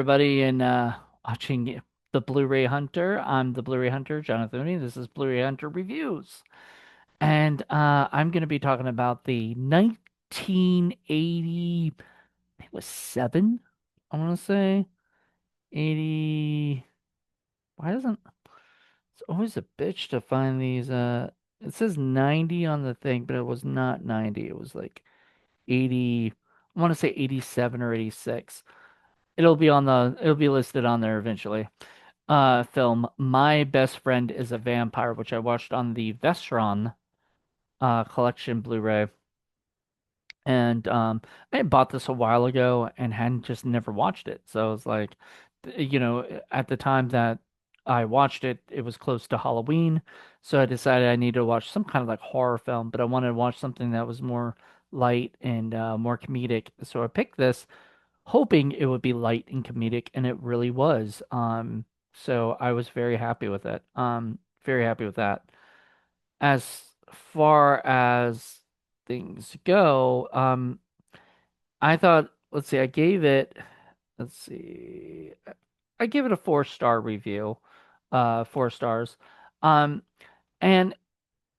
everybody, and watching the Blu-ray Hunter. I'm the Blu-ray Hunter, Jonathan Moody. This is Blu-ray Hunter Reviews. And I'm going to be talking about the 1980, I think it was seven, I want to say. 80. Why doesn't it's always a bitch to find these it says 90 on the thing, but it was not 90. It was like 80, I want to say 87 or 86. It'll be listed on there eventually. Film My Best Friend is a Vampire, which I watched on the Vestron collection Blu-ray. And I had bought this a while ago and hadn't just never watched it. So it was like, at the time that I watched it, it was close to Halloween. So I decided I needed to watch some kind of like horror film, but I wanted to watch something that was more light and more comedic. So I picked this hoping it would be light and comedic, and it really was. So I was very happy with it. Very happy with that. As far as things go, I thought, let's see, I gave it a 4-star review, 4 stars. Um, and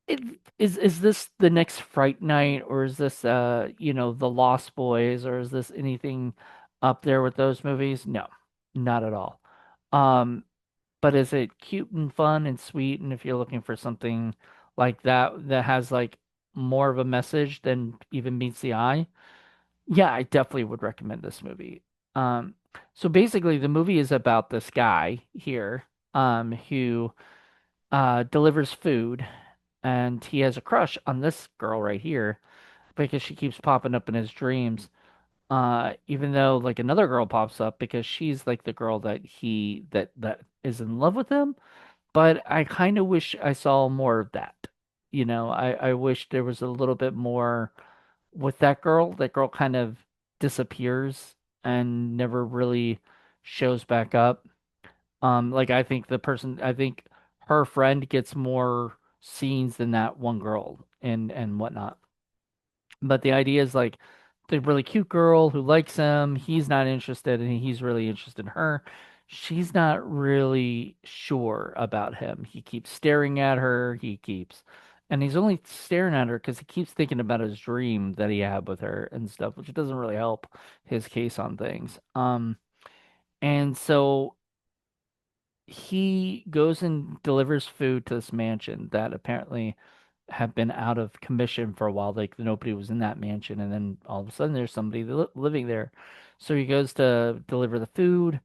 it is this the next Fright Night, or is this The Lost Boys, or is this anything up there with those movies? No, not at all. Um, but is it cute and fun and sweet? And if you're looking for something like that has like more of a message than even meets the eye, yeah, I definitely would recommend this movie. Um, so basically the movie is about this guy here, who delivers food, and he has a crush on this girl right here because she keeps popping up in his dreams. Even though like another girl pops up because she's like the girl that is in love with him. But I kind of wish I saw more of that. I wish there was a little bit more with that girl. That girl kind of disappears and never really shows back up. Like I think her friend gets more scenes than that one girl and whatnot. But the idea is like the really cute girl who likes him, he's not interested and he's really interested in her. She's not really sure about him. He keeps staring at her, and he's only staring at her because he keeps thinking about his dream that he had with her and stuff, which doesn't really help his case on things. And so he goes and delivers food to this mansion that apparently have been out of commission for a while. Like nobody was in that mansion, and then all of a sudden there's somebody living there. So he goes to deliver the food,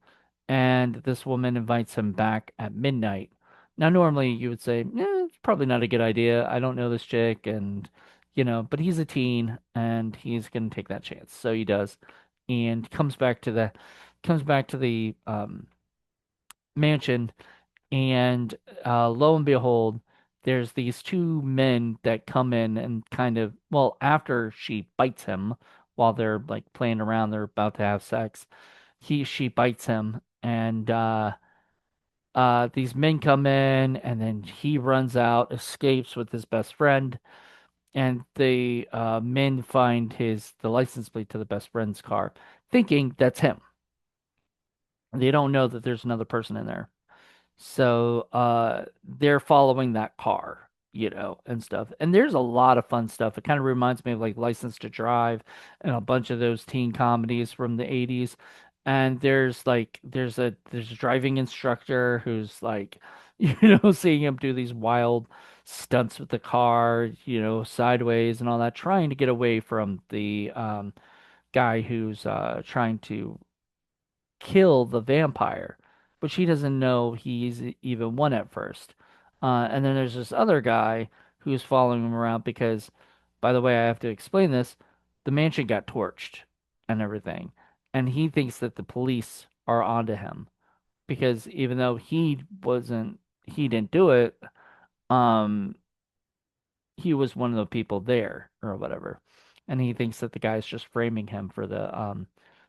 and this woman invites him back at midnight. Now, normally you would say, it's probably not a good idea. I don't know this chick, and but he's a teen, and he's gonna take that chance. So he does, and comes back to the mansion, and lo and behold, there's these two men that come in and kind of, well, after she bites him while they're like playing around, they're about to have sex. She bites him, and these men come in, and then he runs out, escapes with his best friend, and the men find the license plate to the best friend's car, thinking that's him. They don't know that there's another person in there. So they're following that car, and stuff. And there's a lot of fun stuff. It kind of reminds me of like License to Drive and a bunch of those teen comedies from the 80s. And there's a driving instructor who's like, seeing him do these wild stunts with the car, sideways and all that, trying to get away from the guy who's trying to kill the vampire, but she doesn't know he's even one at first. And then there's this other guy who's following him around because, by the way, I have to explain this. The mansion got torched and everything, and he thinks that the police are onto him because even though he didn't do it. Um, he was one of the people there or whatever, and he thinks that the guy's just framing him for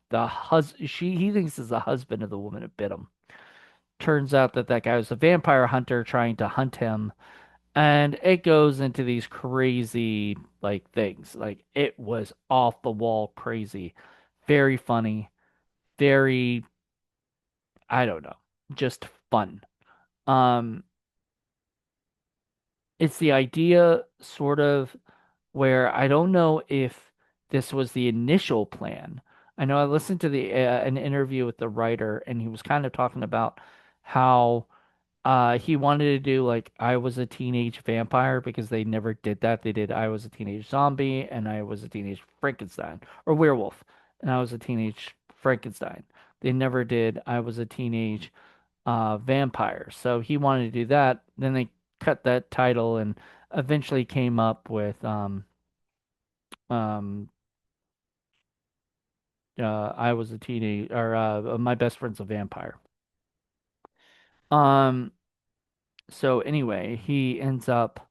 he thinks is the husband of the woman who bit him. Turns out that that guy was a vampire hunter trying to hunt him, and it goes into these crazy like things. Like it was off the wall crazy, very funny, very. I don't know, just fun. Um, it's the idea sort of where I don't know if this was the initial plan. I know I listened to the an interview with the writer, and he was kind of talking about how he wanted to do like I was a teenage vampire because they never did that. They did I was a teenage zombie and I was a teenage Frankenstein or werewolf and I was a teenage Frankenstein. They never did I was a teenage vampire. So he wanted to do that. Then they cut that title and eventually came up with um I was a teenage or my best friend's a vampire. Um so anyway, he ends up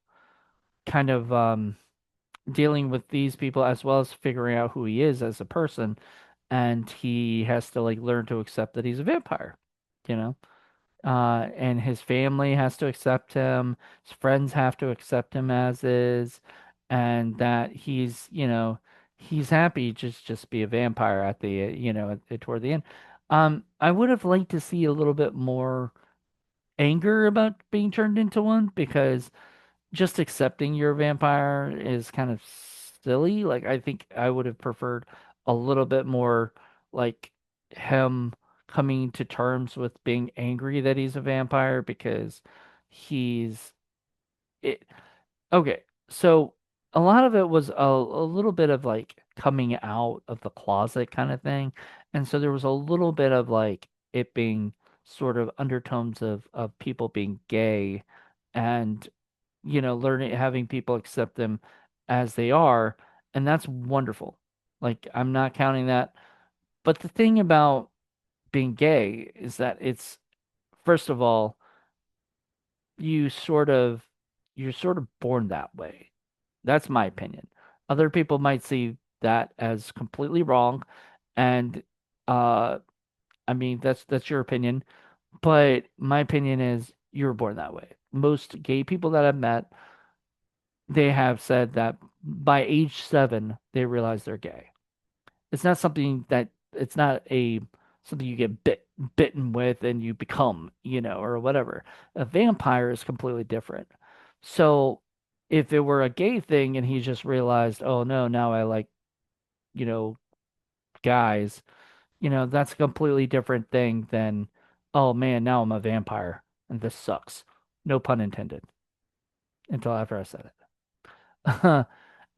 kind of dealing with these people as well as figuring out who he is as a person, and he has to like learn to accept that he's a vampire, you know. And his family has to accept him, his friends have to accept him as is, and that he's, he's happy just be a vampire at the, toward the end. I would have liked to see a little bit more anger about being turned into one because just accepting you're a vampire is kind of silly. Like, I think I would have preferred a little bit more like him coming to terms with being angry that he's a vampire because he's it. Okay, so a lot of it was a little bit of like coming out of the closet kind of thing. And so there was a little bit of like it being sort of undertones of people being gay and learning, having people accept them as they are, and that's wonderful. Like, I'm not counting that. But the thing about being gay is that it's, first of all, you sort of, you're sort of born that way. That's my opinion. Other people might see that as completely wrong, and uh, I mean that's your opinion. But my opinion is you were born that way. Most gay people that I've met, they have said that by age 7 they realize they're gay. It's not something that it's not a something you get bitten with and you become, or whatever. A vampire is completely different. So if it were a gay thing and he just realized, oh no, now I like, you know, guys, that's a completely different thing than, oh man, now I'm a vampire and this sucks. No pun intended until after I said it.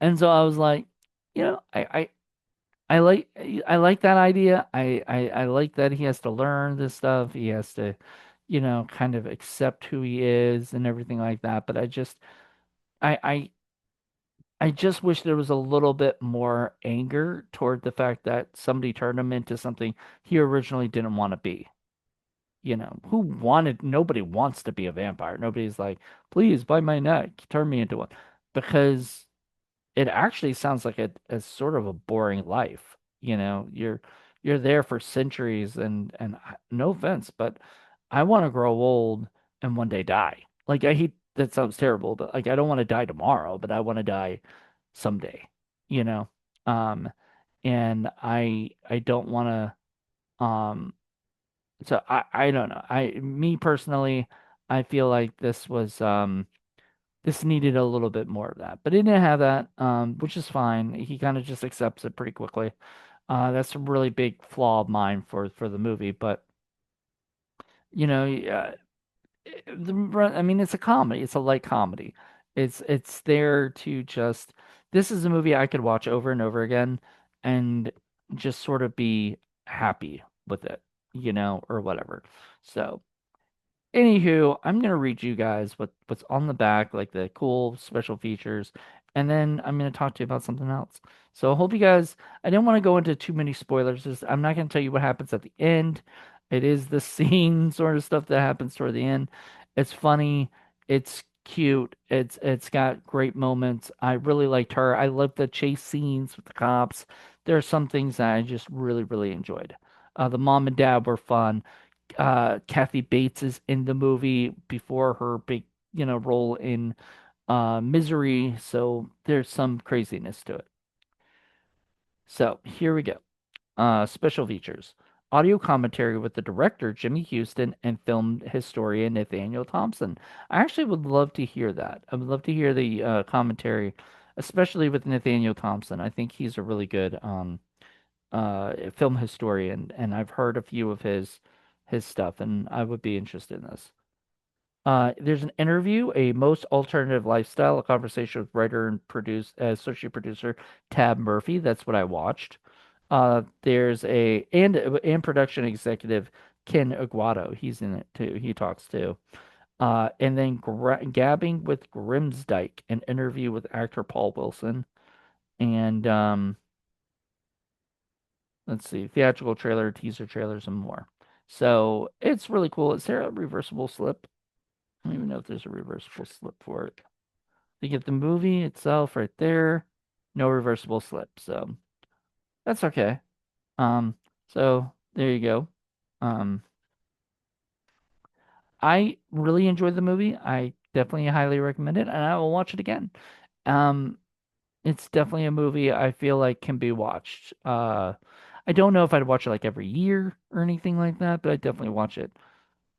And so I was like, you know, I like I like that idea. I like that he has to learn this stuff. He has to, kind of accept who he is and everything like that. But I I I just wish there was a little bit more anger toward the fact that somebody turned him into something he originally didn't want to be. Nobody wants to be a vampire. Nobody's like, please bite my neck, turn me into one. Because it actually sounds like a sort of a boring life. You're there for centuries and no offense, but I want to grow old and one day die. Like I hate that sounds terrible, but like I don't want to die tomorrow, but I want to die someday, you know? Um and I don't want to so I don't know. Me personally, I feel like this needed a little bit more of that, but it didn't have that, which is fine. He kind of just accepts it pretty quickly. That's a really big flaw of mine for the movie, but you know, I mean, it's a comedy. It's a light comedy. It's there to just. This is a movie I could watch over and over again, and just sort of be happy with it, or whatever. So. Anywho, I'm gonna read you guys what's on the back, like the cool special features, and then I'm gonna talk to you about something else. So I hope you guys. I didn't want to go into too many spoilers. I'm not gonna tell you what happens at the end. It is the scene sort of stuff that happens toward the end. It's funny. It's cute. It's got great moments. I really liked her. I love the chase scenes with the cops. There are some things that I just really enjoyed. The mom and dad were fun. Kathy Bates is in the movie before her big, role in Misery, so there's some craziness to it. So here we go. Special features. audio commentary with the director, Jimmy Houston, and film historian Nathaniel Thompson. I actually would love to hear that. I would love to hear the commentary, especially with Nathaniel Thompson. I think he's a really good film historian, and I've heard a few of his stuff, and I would be interested in this. There's an interview, a most alternative lifestyle, a conversation with writer and associate producer Tab Murphy. That's what I watched. There's and production executive Ken Aguado. He's in it too. He talks too. And then Gabbing with Grimsdyke, an interview with actor Paul Wilson, and let's see, theatrical trailer, teaser trailers, and more. So it's really cool. Is there a reversible slip? I don't even know if there's a reversible slip for it. You get the movie itself right there. No reversible slip. So that's okay. Um, so there you go. Um, I really enjoyed the movie. I definitely highly recommend it, and I will watch it again. Um, it's definitely a movie I feel like can be watched. I don't know if I'd watch it like every year or anything like that, but I definitely watch it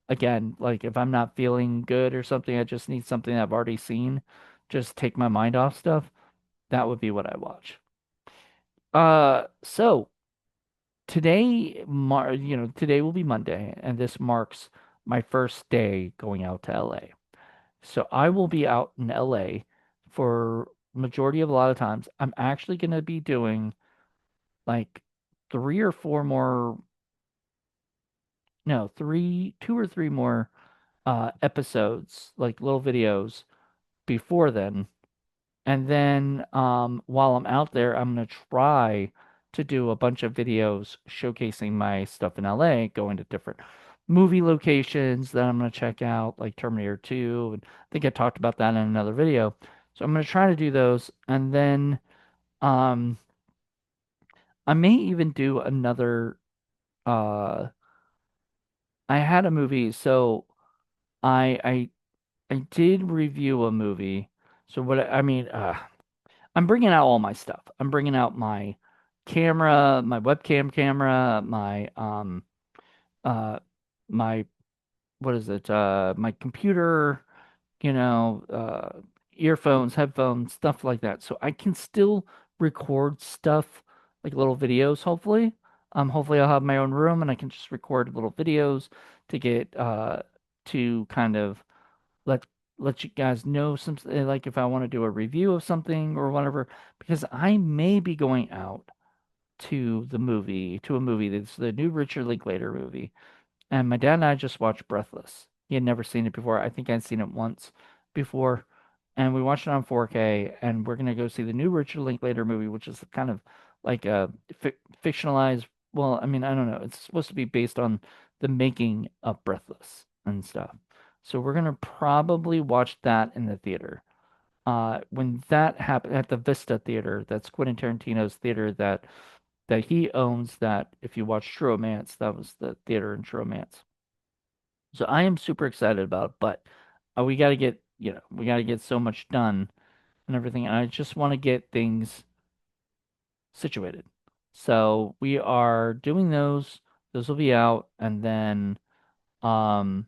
again. Like if I'm not feeling good or something, I just need something I've already seen, just take my mind off stuff. That would be what I watch. So today will be Monday, and this marks my first day going out to LA. So I will be out in LA for majority of a lot of times. I'm actually going to be doing like three or four more, no, two or three more episodes, like little videos before then. And then while I'm out there, I'm gonna try to do a bunch of videos showcasing my stuff in LA, going to different movie locations that I'm gonna check out, like Terminator 2. And I think I talked about that in another video. So I'm gonna try to do those, and then um, I may even do another. Uh, I had a movie, so I I did review a movie. So what I mean, I'm bringing out all my stuff. I'm bringing out my camera, my webcam camera, uh my what is it? My computer, you know, earphones, headphones, stuff like that. So I can still record stuff like little videos, hopefully. Hopefully I'll have my own room and I can just record little videos to get to kind of let let you guys know some like if I want to do a review of something or whatever, because I may be going out to a movie that's the new Richard Linklater movie. And my dad and I just watched Breathless. He had never seen it before. I think I'd seen it once before. And we watched it on 4K. And we're going to go see the new Richard Linklater movie, which is kind of like a fictionalized. Well, I mean, I don't know. It's supposed to be based on the making of Breathless and stuff. So we're going to probably watch that in the theater. When that happened at the Vista Theater, that's Quentin Tarantino's theater that he owns, that if you watch True Romance, that was the theater in True Romance. So I am super excited about it, but we got to get, we got to get so much done and everything. And I just want to get things situated. So we are doing those. Those will be out. And then, um,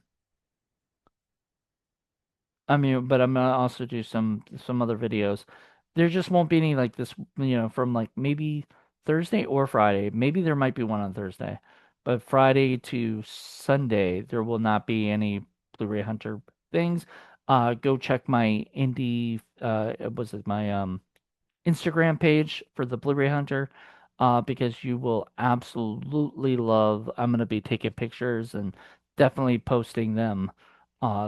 I mean, but I'm gonna also do some other videos. There just won't be any like this, from like maybe Thursday or Friday. Maybe there might be one on Thursday, but Friday to Sunday there will not be any Blu-ray Hunter things. Go check my indie was it my Instagram page for the Blu-ray Hunter, because you will absolutely love. I'm gonna be taking pictures and definitely posting them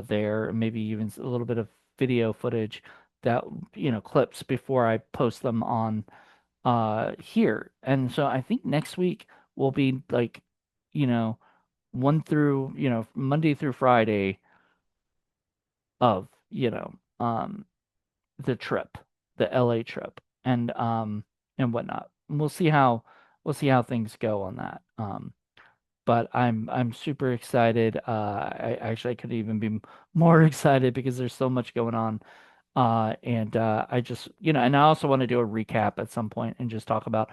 there, maybe even a little bit of video footage that clips before I post them on here. And so I think next week will be like, you know, one through, Monday through Friday of, the trip, the LA trip, and whatnot. And we'll see how things go on that. But I'm super excited. I could even be more excited because there's so much going on. And I just and I also want to do a recap at some point and just talk about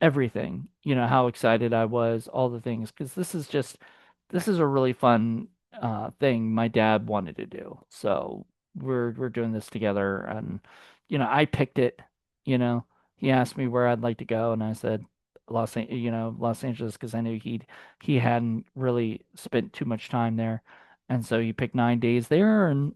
everything, how excited I was, all the things, because this is a really fun thing my dad wanted to do. So we're doing this together, and I picked it, you know. He asked me where I'd like to go, and I said Los Angeles, because I knew he hadn't really spent too much time there. And so he picked 9 days there, and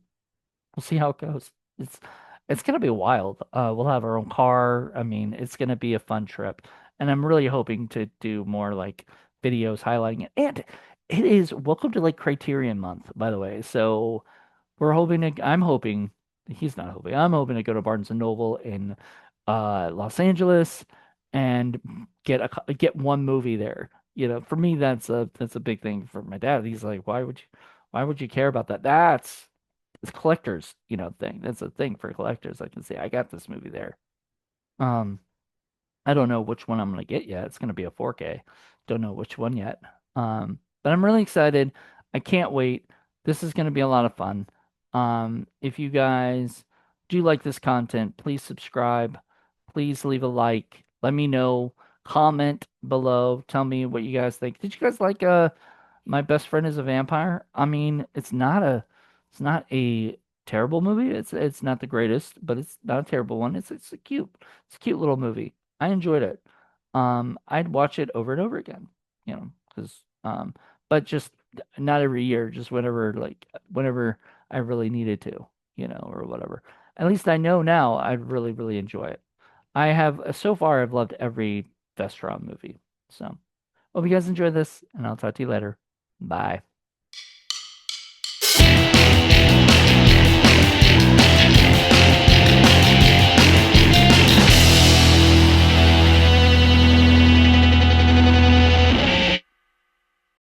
we'll see how it goes. It's it's gonna be wild. We'll have our own car. I mean, it's gonna be a fun trip, and I'm really hoping to do more like videos highlighting it. And it is welcome to like Criterion Month, by the way. So I'm hoping, he's not hoping. I'm hoping to go to Barnes and Noble in Los Angeles and get one movie there. For me, that's a big thing. For my dad, he's like, why would you care about that? That's it's collectors, thing. That's a thing for collectors. I can say I got this movie there. Um, I don't know which one I'm gonna get yet. It's gonna be a 4K. Don't know which one yet. But I'm really excited. I can't wait. This is gonna be a lot of fun. If you guys do like this content, please subscribe. Please leave a like. Let me know. Comment below. Tell me what you guys think. Did you guys like My Best Friend is a Vampire? I mean, it's not a terrible movie. It's not the greatest, but it's not a terrible one. It's a cute little movie. I enjoyed it. I'd watch it over and over again, because but just not every year, just whenever I really needed to, or whatever. At least I know now I'd really, really enjoy it. So far I've loved every Vestron movie. So hope you guys enjoy this, and I'll talk to you later. Bye.